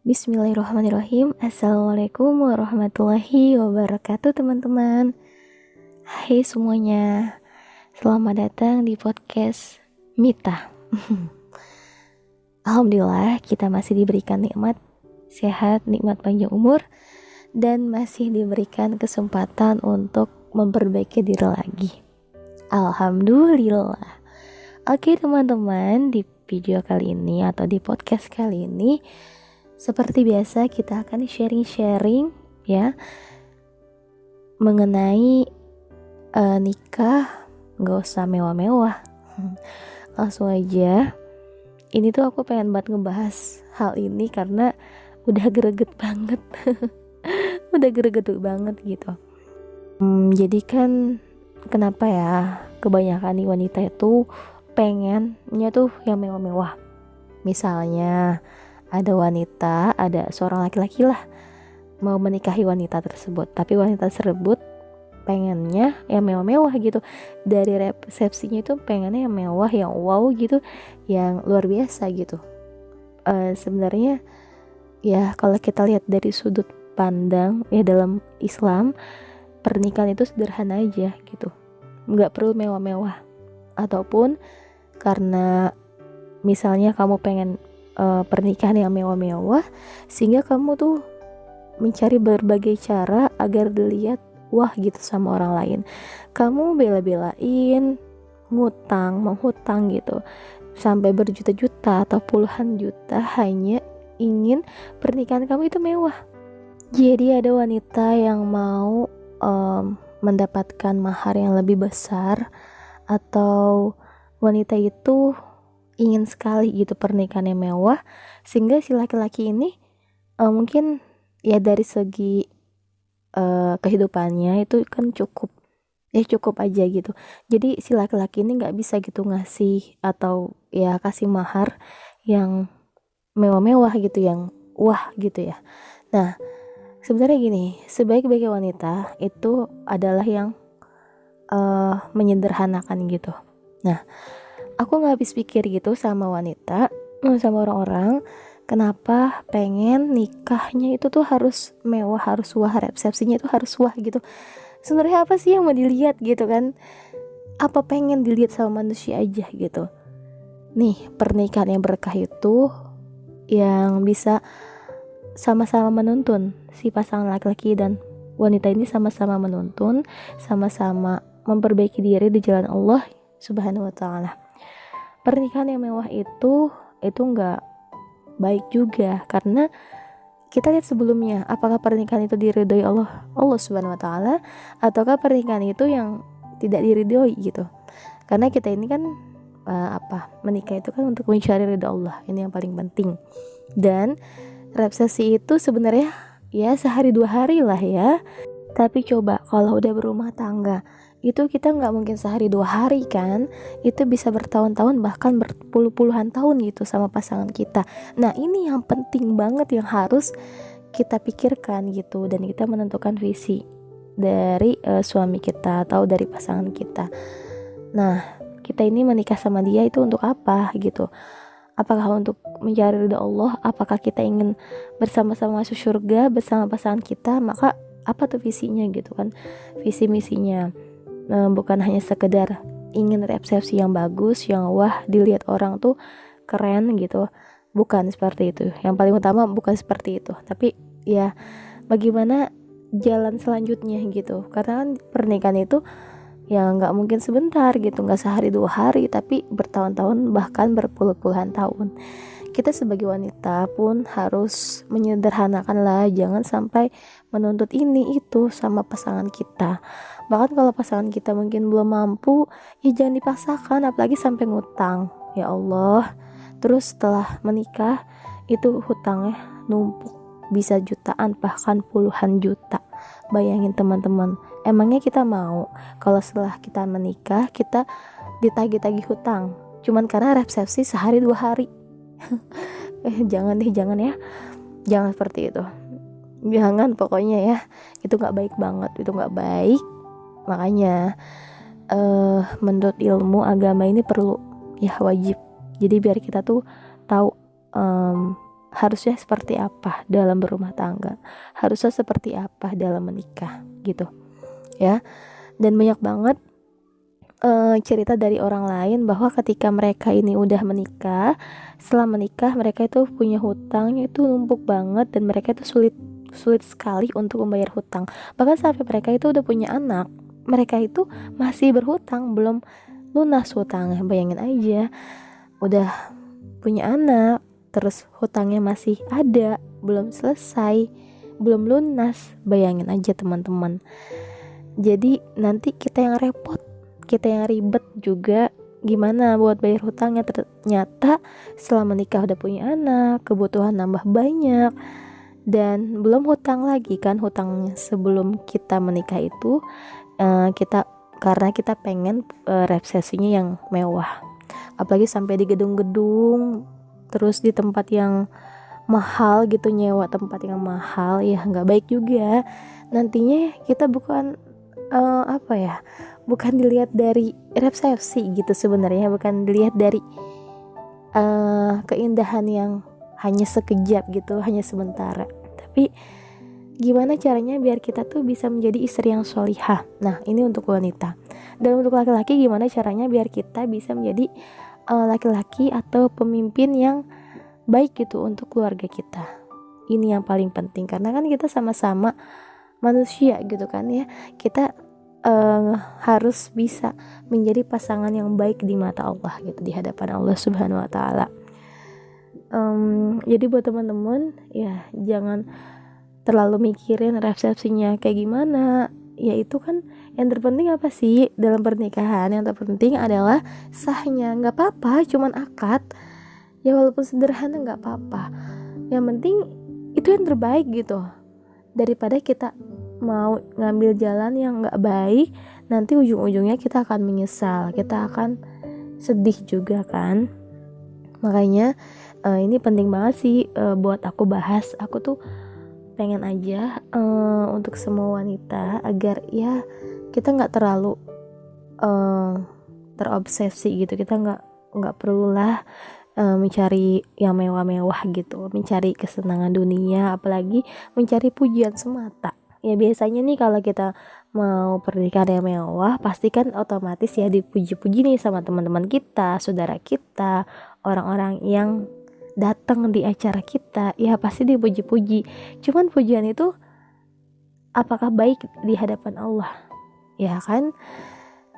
Bismillahirrahmanirrahim. Assalamualaikum warahmatullahi wabarakatuh, teman-teman. Hai semuanya, selamat datang di podcast Mita. Alhamdulillah kita masih diberikan nikmat sehat, nikmat panjang umur, dan masih diberikan kesempatan untuk memperbaiki diri lagi. Alhamdulillah. Oke teman-teman, di video kali ini atau di podcast kali ini seperti biasa kita akan sharing-sharing ya mengenai nikah. Gak usah mewah-mewah, langsung aja. Ini tuh aku pengen banget ngebahas hal ini karena udah greget banget. Udah greget banget gitu. Jadi kan kenapa ya kebanyakan nih wanita itu pengennya tuh yang mewah-mewah. Misalnya ada seorang laki-laki lah mau menikahi wanita tersebut, tapi wanita tersebut pengennya yang mewah-mewah gitu. Dari resepsinya itu pengennya yang mewah, yang wow gitu, yang luar biasa gitu. Sebenarnya ya kalau kita lihat dari sudut pandang ya dalam Islam, pernikahan itu sederhana aja gitu, nggak perlu mewah-mewah. Ataupun karena misalnya kamu pengen pernikahan yang mewah-mewah, sehingga kamu tuh mencari berbagai cara agar dilihat wah gitu sama orang lain. Kamu bela-belain menghutang gitu sampai berjuta-juta atau puluhan juta hanya ingin pernikahan kamu itu mewah. Jadi ada wanita yang mau mendapatkan mahar yang lebih besar, atau wanita itu ingin sekali gitu pernikahan yang mewah, sehingga si laki-laki ini mungkin ya dari segi kehidupannya itu kan cukup aja gitu. Jadi si laki-laki ini nggak bisa gitu ngasih atau ya kasih mahar yang mewah-mewah gitu, yang wah gitu ya. Nah sebenarnya gini, sebaik-baiknya wanita itu adalah yang menyederhanakan gitu. Nah aku gak habis pikir gitu sama wanita, sama orang-orang, kenapa pengen nikahnya itu tuh harus mewah, harus wah, resepsinya itu harus wah gitu. Sebenarnya apa sih yang mau dilihat gitu kan? Apa pengen dilihat sama manusia aja gitu. Nih pernikahan yang berkah itu yang bisa sama-sama menuntun, si pasangan laki-laki dan wanita ini sama-sama menuntun, sama-sama memperbaiki diri di jalan Allah Subhanahu wa ta'ala. Pernikahan yang mewah itu nggak baik juga, karena kita lihat sebelumnya, apakah pernikahan itu diridhoi Allah Subhanahu wa ta'ala, ataukah pernikahan itu yang tidak diridhoi gitu. Karena kita ini kan menikah itu kan untuk mencari ridha Allah, ini yang paling penting. Dan resepsi itu sebenarnya ya sehari 2 hari lah ya. Tapi coba kalau udah berumah tangga, itu kita nggak mungkin sehari 2 hari kan, itu bisa bertahun-tahun bahkan berpuluh-puluhan tahun gitu sama pasangan kita. Nah ini yang penting banget yang harus kita pikirkan gitu, dan kita menentukan visi dari suami kita atau dari pasangan kita. Nah kita ini menikah sama dia itu untuk apa gitu? Apakah untuk mencari ridha Allah? Apakah kita ingin bersama-sama masuk surga bersama pasangan kita? Maka apa tuh visinya gitu kan, visi misinya. Bukan hanya sekedar ingin resepsi yang bagus, yang wah dilihat orang tuh keren gitu, bukan seperti itu. Yang paling utama bukan seperti itu, tapi ya bagaimana jalan selanjutnya gitu. Karena kan pernikahan itu ya nggak mungkin sebentar gitu, nggak sehari 2 hari, tapi bertahun-tahun bahkan berpuluh-puluhan tahun. Kita sebagai wanita pun harus menyederhanakan lah, jangan sampai menuntut ini itu sama pasangan kita. Bahkan kalau pasangan kita mungkin belum mampu, ya jangan dipaksakan, apalagi sampai ngutang. Ya Allah, terus setelah menikah itu hutangnya numpuk, bisa jutaan bahkan puluhan juta. Bayangin teman-teman, emangnya kita mau kalau setelah kita menikah kita ditagih-tagih hutang cuman karena resepsi sehari 2 hari? Jangan ya, jangan seperti itu, jangan pokoknya ya, itu nggak baik banget, itu nggak baik. Makanya menurut ilmu agama ini perlu ya, wajib. Jadi biar kita tuh tahu harusnya seperti apa dalam berumah tangga, harusnya seperti apa dalam menikah gitu ya. Dan banyak banget cerita dari orang lain bahwa ketika mereka ini udah menikah, setelah menikah mereka itu punya hutangnya itu numpuk banget dan mereka itu sulit sekali untuk membayar hutang. Bahkan sampai mereka itu udah punya anak, mereka itu masih berhutang, belum lunas hutangnya. Bayangin aja, udah punya anak terus hutangnya masih ada, belum selesai, belum lunas. Bayangin aja teman-teman. Jadi nanti kita yang repot, kita yang ribet juga gimana buat bayar hutangnya. Ternyata setelah menikah udah punya anak, kebutuhan nambah banyak, dan belum hutang lagi kan, hutang sebelum kita menikah itu kita karena kita pengen resepsinya yang mewah, apalagi sampai di gedung-gedung, terus di tempat yang mahal gitu, nyewa tempat yang mahal ya nggak baik juga. Nantinya kita bukan bukan dilihat dari resepsi gitu sebenarnya, bukan dilihat dari keindahan yang hanya sekejap gitu, hanya sementara, tapi gimana caranya biar kita tuh bisa menjadi istri yang sholihah. Nah ini untuk wanita. Dan untuk laki-laki gimana caranya biar kita bisa menjadi laki-laki atau pemimpin yang baik gitu untuk keluarga kita. Ini yang paling penting, karena kan kita sama-sama manusia gitu kan ya. Kita harus bisa menjadi pasangan yang baik di mata Allah gitu, di hadapan Allah Subhanahu wa taala. Jadi buat teman-teman ya, jangan terlalu mikirin resepsinya kayak gimana. Ya itu kan yang terpenting apa sih dalam pernikahan? Yang terpenting adalah sahnya. Nggak apa-apa cuman akad ya, walaupun sederhana nggak apa-apa, yang penting itu yang terbaik gitu, daripada kita mau ngambil jalan yang nggak baik, nanti ujung-ujungnya kita akan menyesal, kita akan sedih juga kan. Makanya ini penting banget sih buat aku bahas. Aku tuh pengen aja untuk semua wanita agar ya kita nggak terlalu terobsesi gitu. Kita nggak perlulah mencari yang mewah-mewah gitu, mencari kesenangan dunia, apalagi mencari pujian semata. Ya biasanya nih kalau kita mau pernikahan yang mewah, pasti kan otomatis ya dipuji-puji nih sama teman-teman kita, saudara kita, orang-orang yang datang di acara kita, ya pasti dipuji-puji. Cuman pujian itu apakah baik di hadapan Allah? Ya kan?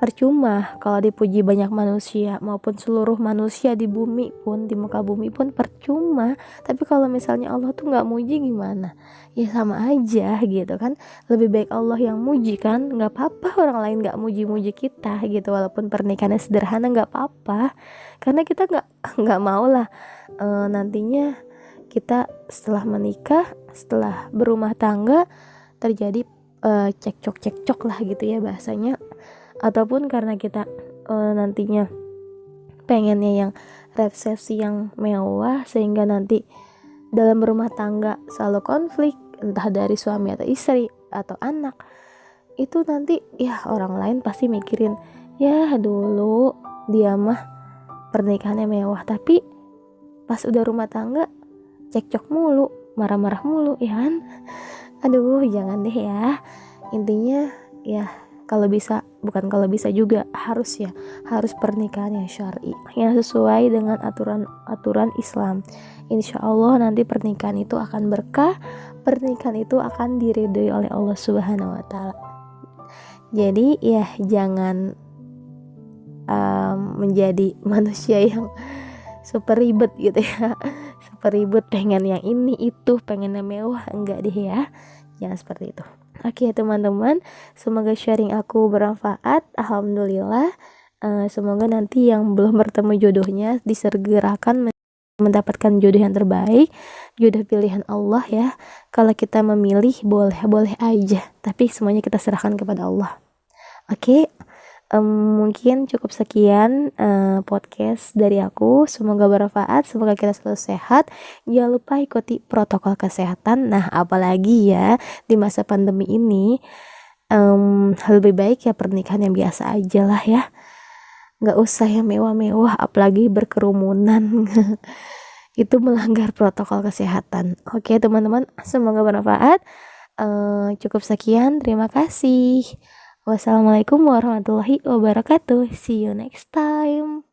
Percuma kalau dipuji banyak manusia, maupun seluruh manusia di bumi pun, di muka bumi pun percuma. Tapi kalau misalnya Allah tuh gak muji gimana? Ya sama aja gitu kan. Lebih baik Allah yang muji kan. Gak apa-apa orang lain gak muji-muji kita gitu, walaupun pernikahannya sederhana gak apa-apa. Karena kita gak mau lah nantinya kita setelah menikah, setelah berumah tangga terjadi cekcok lah gitu ya bahasanya. Ataupun karena kita nantinya pengennya yang resepsi yang mewah, sehingga nanti dalam rumah tangga selalu konflik, entah dari suami atau istri atau anak. Itu nanti ya orang lain pasti mikirin, ya dulu dia mah pernikahannya mewah, tapi pas udah rumah tangga cekcok mulu, marah-marah mulu ya kan. Aduh jangan deh ya. Intinya ya kalau bisa juga harus pernikahan yang syar'i, yang sesuai dengan aturan Islam. Insya Allah nanti pernikahan itu akan berkah, pernikahan itu akan diridhoi oleh Allah Subhanahu wa taala. Jadi ya jangan menjadi manusia yang super ribet gitu ya, super ribet pengen yang ini itu, pengen yang mewah, enggak deh ya, jangan seperti itu. Oke teman-teman, semoga sharing aku bermanfaat. Alhamdulillah, semoga nanti yang belum bertemu jodohnya disegerakan mendapatkan jodoh yang terbaik, jodoh pilihan Allah ya. Kalau kita memilih boleh aja, tapi semuanya kita serahkan kepada Allah. Oke, mungkin cukup sekian podcast dari aku. Semoga bermanfaat, semoga kita selalu sehat. Jangan lupa ikuti protokol kesehatan. Nah apalagi ya di masa pandemi ini, lebih baik ya pernikahan yang biasa aja lah ya, nggak usah yang mewah-mewah apalagi berkerumunan. itu melanggar protokol kesehatan. Oke teman-teman, semoga bermanfaat. Cukup sekian, terima kasih. Wassalamualaikum warahmatullahi wabarakatuh. See you next time.